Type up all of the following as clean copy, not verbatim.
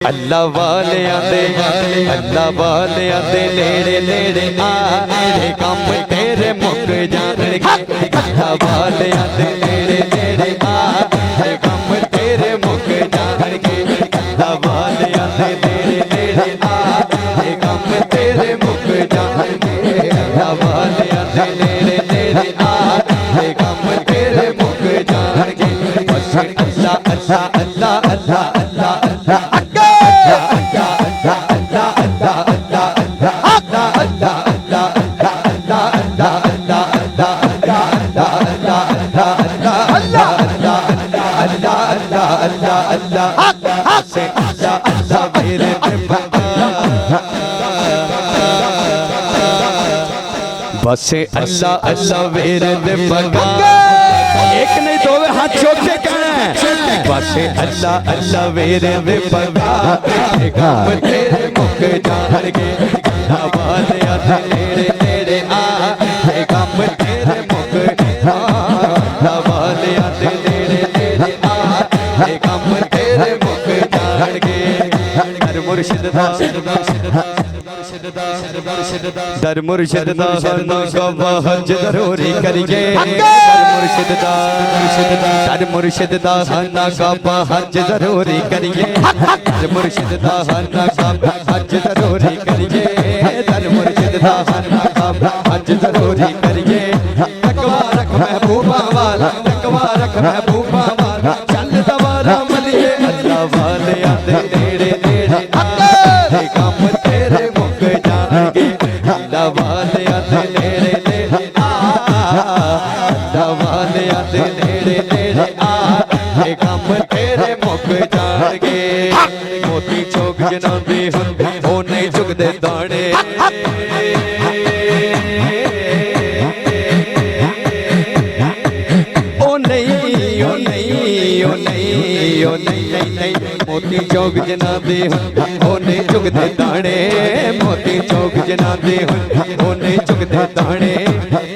अल्लाह वाले आंदे नेड़े नेड़े आ कम तेरे मुक जाणगे। अल्लाह वाले आंदे नेड़े नेड़े आ कम तेरे मुक जाणगे। अल्लाह वाले आंदे नेड़े नेड़े आ कम तेरे मुक जाणगे। अल्लाह वाले आंदे नेड़े नेड़े आ कम तेरे मुक जाणगे। बस अल्लाह अल्लाह अल्लाह अल्लाह अल्लाह अल्लाह बस अल्लाह अल्लाह वेरे दे पगा। एक नहीं दो हाथ चौक के कहना है। बस अल्लाह अल्लाह वेरे दे पगा कम तेरे मुक जाणगे। अल्लाह वाले आंदे नेड़े नेड़े आ कम तेरे मुक। अल्लाह वाले आंदे नेड़े नेड़े आ कम तेरे मुक जाणगे। दर मुर्शिद दा दर मुर्शिद दा हज जरूरी करिए। दर मुर्शिद दा हज जरूरी करिए। दर मुर्शिद दा हज जरूरी करिए। दर मुर्शिद दा हज जरूरी करिए। तकवा रख महबूबा वाला, तकवा रख महबूबा वाला, चल दवारा मलिए। अल्लाह वाले आंदे नेड़े नेड़े आ कम तेरे मुक जाणगे। अल्लाह वाले आंदे नेड़े नेड़े आ अल्लाह वाले आंदे नेड़े नेड़े आ कम तेरे मुक जाणगे। मोती चौक जनांदे हुंदे ओ नहीं चुगदे दाने। मोती चौक जनांदे होने चुगदे दाने। मोती चौक जनांदे होने चुगदे दाने।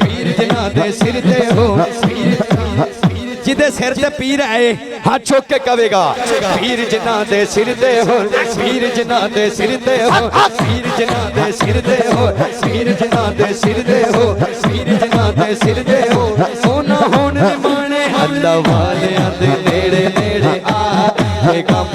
पीर जनांदे सिर ते हो, जिदे सिर ते पीर आए हाथ चौक के कवेगा। पीर जनांदे सिर ते हो, पीर जनांदे सिर ते हो, पीर जनांदे सिर ते हो, पीर जनांदे सिर ते हो, पीर जनांदे सिर ते हो। सोना होने माने अल्लाह वाले आंदे नेड़े नेड़े आ कम